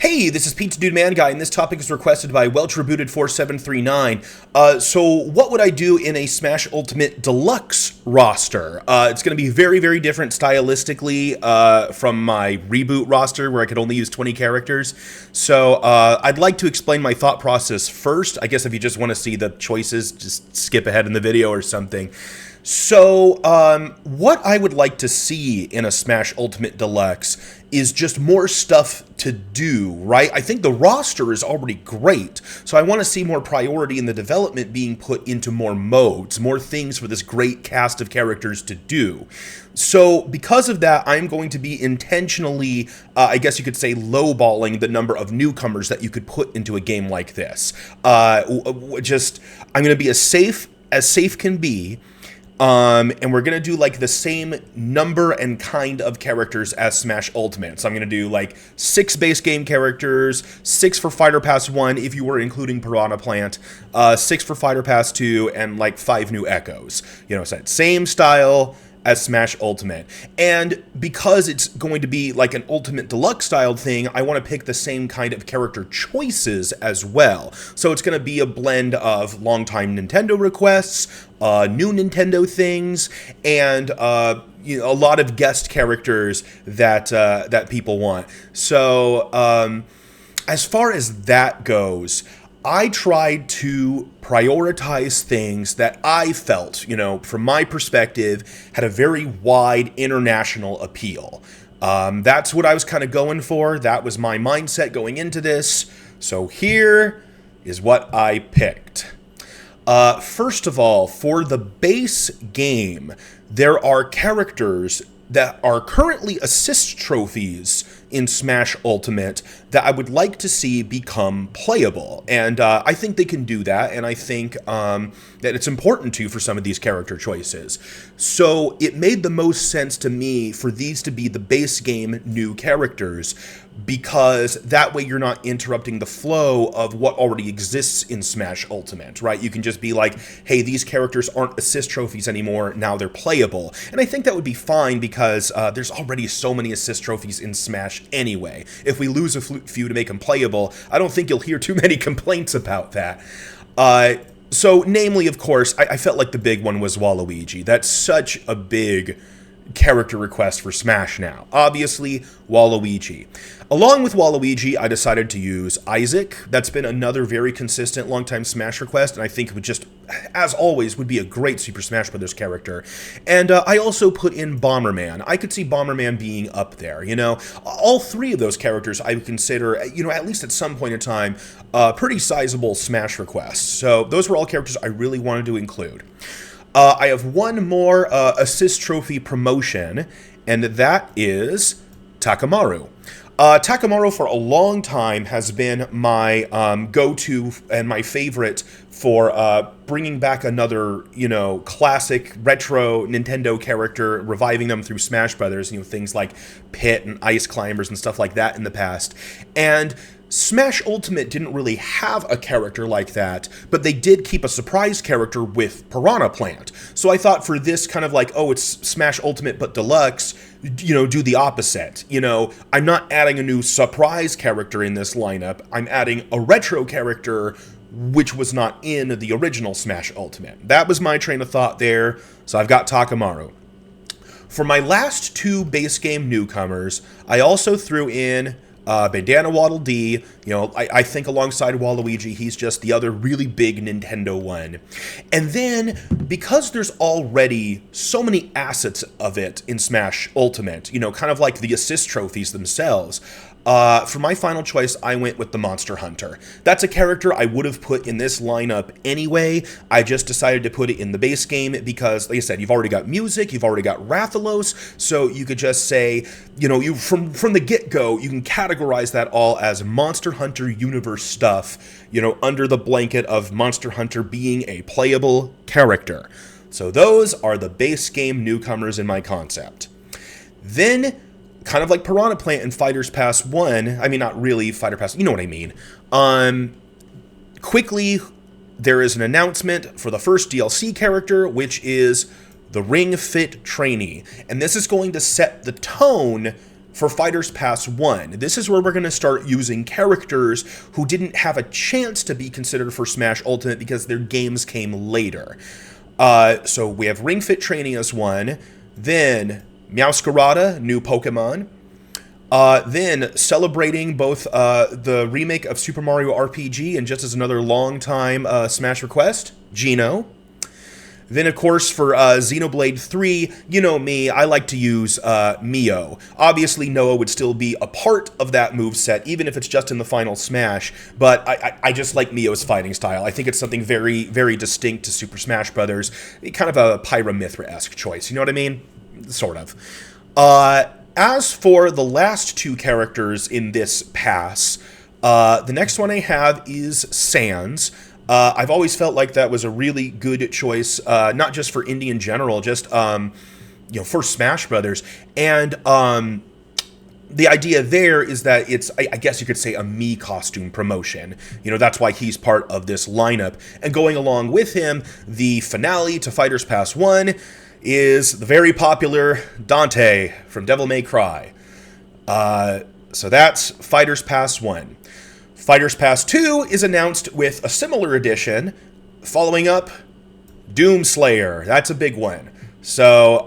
Hey, this is Pizza Dude Man Guy, and this topic is requested by Welch Rebooted 4739. So what would I do in a Smash Ultimate Deluxe roster? It's going to be very, very different stylistically from my reboot roster, where I could only use 20 characters. So I'd like to explain my thought process first. I guess if you just want to see the choices, just skip ahead in the video or something. So, what I would like to see in a Smash Ultimate Deluxe is just more stuff to do, right? I think the roster is already great, so I want to see more priority in the development being put into more modes, more things for this great cast of characters to do. So, because of that, I'm going to be intentionally, I guess you could say, lowballing the number of newcomers that you could put into a game like this. I'm going to be as safe can be. And we're going to do like the same number and kind of characters as Smash Ultimate. So I'm going to do like 6 base game characters, 6 for Fighter Pass 1 if you were including Piranha Plant, 6 for Fighter Pass 2, and like 5 new Echoes. You know, so same style as Smash Ultimate. And because it's going to be like an Ultimate Deluxe styled thing, I want to pick the same kind of character choices as well. So it's going to be a blend of longtime Nintendo requests, new Nintendo things, and a lot of guest characters that people want. So as far as that goes, I tried to prioritize things that I felt, from my perspective, had a very wide international appeal. That's what I was kind of going for. That was my mindset going into this. So here is what I picked. First of all, for the base game, there are characters that are currently assist trophies in Smash Ultimate that I would like to see become playable. And I think they can do that, and I think that it's important to for some of these character choices. So it made the most sense to me for these to be the base game new characters, because that way you're not interrupting the flow of what already exists in Smash Ultimate, right? You can just be like, hey, these characters aren't assist trophies anymore, now they're playable. And I think that would be fine because there's already so many assist trophies in Smash anyway. If we lose a few to make them playable, I don't think you'll hear too many complaints about that. So, namely, of course, I felt like the big one was Waluigi. That's such a big character request for Smash now. Obviously, Waluigi. Along with Waluigi, I decided to use Isaac. That's been another very consistent long-time Smash request, and I think it would just, as always, would be a great Super Smash Bros. Character. And I also put in Bomberman. I could see Bomberman being up there, All 3 of those characters I would consider, at least at some point in time, pretty sizable Smash requests. So those were all characters I really wanted to include. I have one more assist trophy promotion, and that is Takamaru. Takamaru for a long time has been my go-to and my favorite for bringing back another, classic retro Nintendo character, reviving them through Smash Brothers, things like Pit and Ice Climbers and stuff like that in the past. And Smash Ultimate didn't really have a character like that, but they did keep a surprise character with Piranha Plant. So I thought for this kind of like, oh, it's Smash Ultimate but Deluxe, do the opposite. I'm not adding a new surprise character in this lineup. I'm adding a retro character which was not in the original Smash Ultimate. That was my train of thought there, so I've got Takamaru. For my last 2 base game newcomers, I also threw in Bandana Waddle Dee. I think alongside Waluigi, he's just the other really big Nintendo one. And then, because there's already so many assets of it in Smash Ultimate, kind of like the assist trophies themselves, for my final choice, I went with the Monster Hunter. That's a character I would have put in this lineup anyway. I just decided to put it in the base game because, like I said, you've already got music, you've already got Rathalos, so you could just say, you from the get-go, you can categorize that all as Monster Hunter universe stuff, under the blanket of Monster Hunter being a playable character. So those are the base game newcomers in my concept. Then, kind of like Piranha Plant and Fighters Pass 1, I mean, not really Fighter Pass, you know what I mean. Quickly, there is an announcement for the first DLC character, which is the Ring Fit Trainee. And this is going to set the tone for Fighters Pass 1. This is where we're going to start using characters who didn't have a chance to be considered for Smash Ultimate because their games came later. So we have Ring Fit Training as one, then Meowscarada, new Pokemon, then celebrating both the remake of Super Mario RPG and just as another long-time Smash request, Geno. Then, of course, for Xenoblade 3, you know me, I like to use Mio. Obviously, Noah would still be a part of that moveset, even if it's just in the final Smash, but I just like Mio's fighting style. I think it's something very, very distinct to Super Smash Bros. Kind of a Pyra/Mythra-esque choice, you know what I mean? Sort of. As for the last two characters in this pass, the next one I have is Sans. I've always felt like that was a really good choice, not just for indie in general, just for Smash Brothers. And the idea there is that it's, I guess you could say, a Mii costume promotion. You know, that's why he's part of this lineup. And going along with him, the finale to Fighters Pass 1 is the very popular Dante from Devil May Cry. So that's Fighters Pass 1. Fighters Pass 2 is announced with a similar edition, following up Doomslayer. That's a big one. So,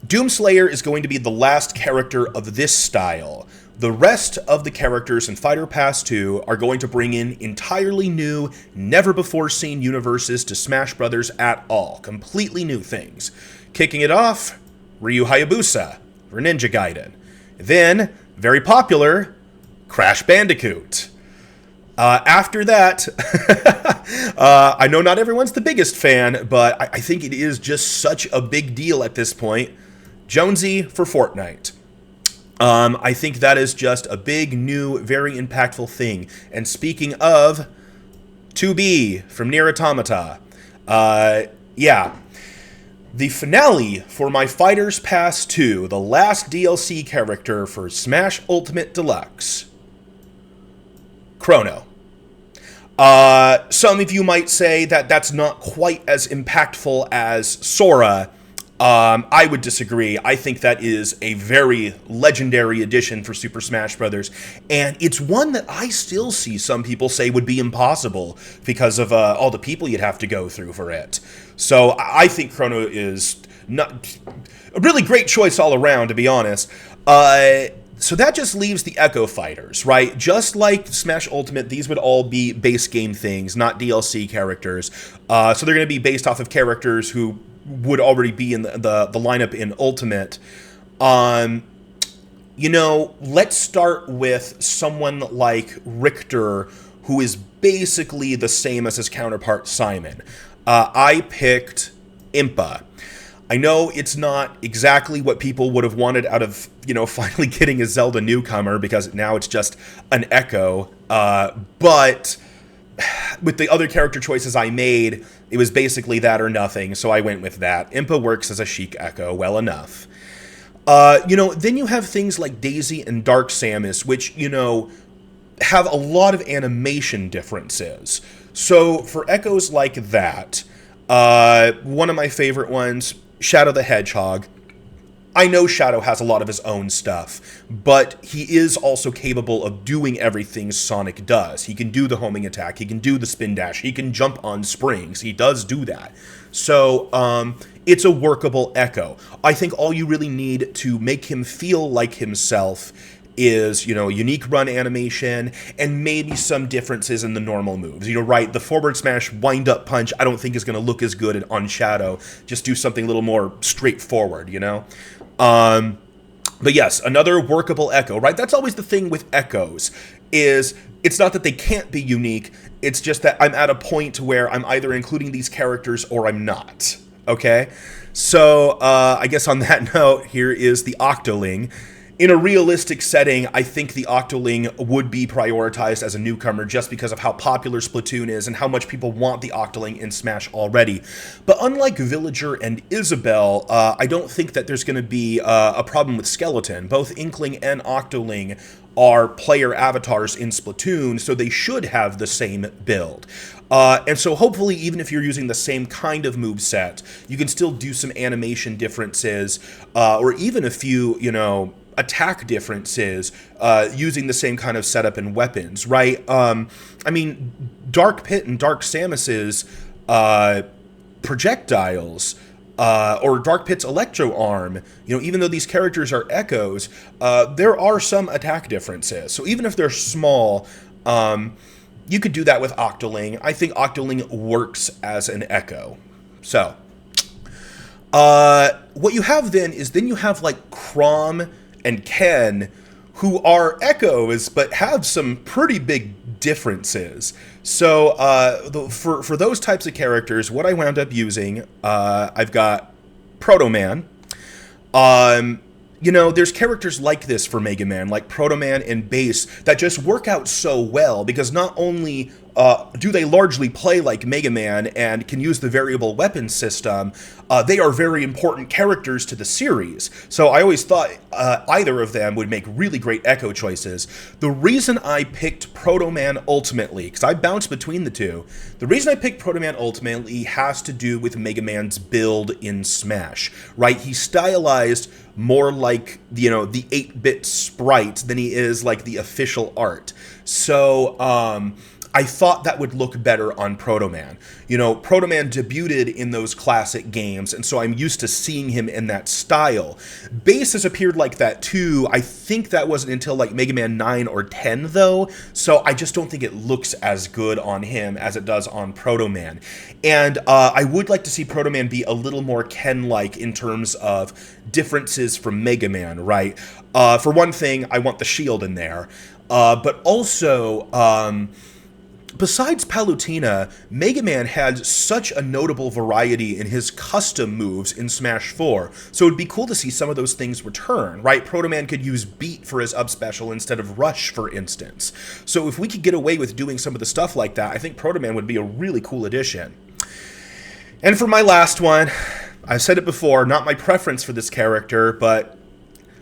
Doomslayer is going to be the last character of this style. The rest of the characters in Fighter Pass 2 are going to bring in entirely new, never-before-seen universes to Smash Bros. At all. Completely new things. Kicking it off, Ryu Hayabusa for Ninja Gaiden. Then, very popular, Crash Bandicoot. After that, I know not everyone's the biggest fan, but I think it is just such a big deal at this point. Jonesy for Fortnite. I think that is just a big, new, very impactful thing. And speaking of 2B from Nier Automata, yeah. The finale for my Fighters Pass 2, the last DLC character for Smash Ultimate Deluxe, Chrono. Some of you might say that that's not quite as impactful as Sora. I would disagree. I think that is a very legendary addition for Super Smash Bros. And it's one that I still see some people say would be impossible because of all the people you'd have to go through for it. So I think Chrono is not a really great choice all around, to be honest. So that just leaves the Echo Fighters, right? Just like Smash Ultimate, these would all be base game things, not DLC characters. So they're going to be based off of characters who would already be in the lineup in Ultimate. Let's start with someone like Richter, who is basically the same as his counterpart Simon. I picked Impa. I know it's not exactly what people would have wanted out of, finally getting a Zelda newcomer, because now it's just an Echo. But with the other character choices I made, it was basically that or nothing, so I went with that. Impa works as a Sheik Echo well enough. Then you have things like Daisy and Dark Samus, which, have a lot of animation differences. So for Echoes like that, one of my favorite ones, Shadow the Hedgehog. I know Shadow has a lot of his own stuff, but he is also capable of doing everything Sonic does. He can do the homing attack, he can do the spin dash, he can jump on springs, he does do that. So, it's a workable Echo. I think all you really need to make him feel like himself is, unique run animation and maybe some differences in the normal moves. Right, the forward smash wind-up punch I don't think is going to look as good on Shadow. Just do something a little more straightforward, But yes, another workable Echo, right? That's always the thing with Echoes, is it's not that they can't be unique, it's just that I'm at a point where I'm either including these characters or I'm not, okay? So, I guess on that note, here is the Octoling. In a realistic setting, I think the Octoling would be prioritized as a newcomer just because of how popular Splatoon is and how much people want the Octoling in Smash already. But unlike Villager and Isabelle, I don't think that there's going to be a problem with Skeleton. Both Inkling and Octoling are player avatars in Splatoon, so they should have the same build. And so hopefully, even if you're using the same kind of moveset, you can still do some animation differences, or even a few, attack differences using the same kind of setup and weapons, right? I mean, Dark Pit and Dark Samus's projectiles, or Dark Pit's Electro Arm, even though these characters are echoes, there are some attack differences. So even if they're small, you could do that with Octoling. I think Octoling works as an echo. So, what you have then you have like Chrom and Ken, who are echoes, but have some pretty big differences. So, for those types of characters, what I wound up using, I've got Proto Man. There's characters like this for Mega Man, like Proto Man and Bass, that just work out so well, because not only do they largely play like Mega Man and can use the variable weapon system, they are very important characters to the series. So I always thought either of them would make really great echo choices. The reason I picked Proto Man ultimately, because I bounced between the two, the reason I picked Proto Man ultimately has to do with Mega Man's build in Smash, right? He's stylized more like, the 8-bit sprite than he is like the official art. So, I thought that would look better on Proto Man. Proto Man debuted in those classic games, and so I'm used to seeing him in that style. Bass has appeared like that too. I think that wasn't until like Mega Man 9 or 10 though, so I just don't think it looks as good on him as it does on Proto Man. And I would like to see Proto Man be a little more Ken-like in terms of differences from Mega Man, right? For one thing, I want the shield in there, but also, besides Palutena, Mega Man had such a notable variety in his custom moves in Smash 4, so it'd be cool to see some of those things return, right? Proto Man could use Beat for his up special instead of Rush, for instance. So if we could get away with doing some of the stuff like that, I think Proto Man would be a really cool addition. And for my last one, I've said it before, not my preference for this character, but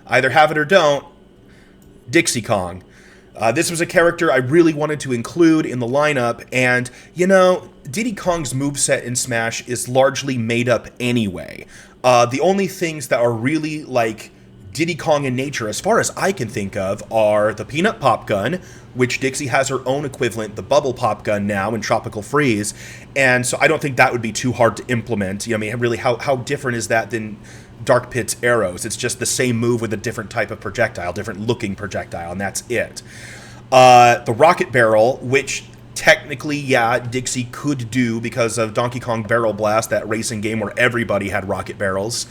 either have it or don't, Dixie Kong. This was a character I really wanted to include in the lineup, and, Diddy Kong's moveset in Smash is largely made up anyway. The only things that are really, like, Diddy Kong in nature, as far as I can think of, are the Peanut Pop Gun, which Dixie has her own equivalent, the Bubble Pop Gun now in Tropical Freeze, and so I don't think that would be too hard to implement. Really, how different is that than Dark Pit's arrows? It's just the same move with a different type of projectile, different looking projectile, and that's it. The Rocket Barrel, which technically, yeah, Dixie could do because of Donkey Kong Barrel Blast, that racing game where everybody had rocket barrels,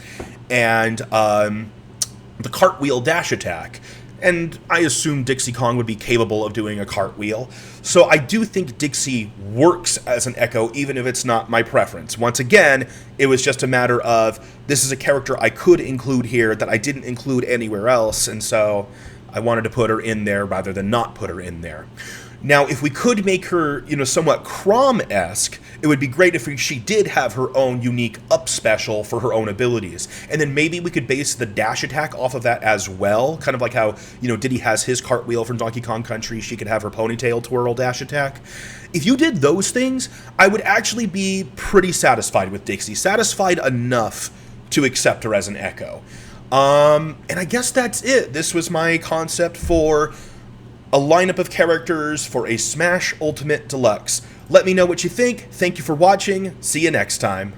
and the Cartwheel Dash Attack. And I assume Dixie Kong would be capable of doing a cartwheel. So I do think Dixie works as an echo, even if it's not my preference. Once again, it was just a matter of, this is a character I could include here that I didn't include anywhere else, and so I wanted to put her in there rather than not put her in there. Now, if we could make her, somewhat Chrom-esque, it would be great if she did have her own unique up special for her own abilities. And then maybe we could base the dash attack off of that as well, kind of like how, Diddy has his cartwheel from Donkey Kong Country, she could have her ponytail twirl dash attack. If you did those things, I would actually be pretty satisfied with Dixie, satisfied enough to accept her as an echo. And I guess that's it. This was my concept for a lineup of characters for a Smash Ultimate Deluxe. Let me know what you think. Thank you for watching. See you next time.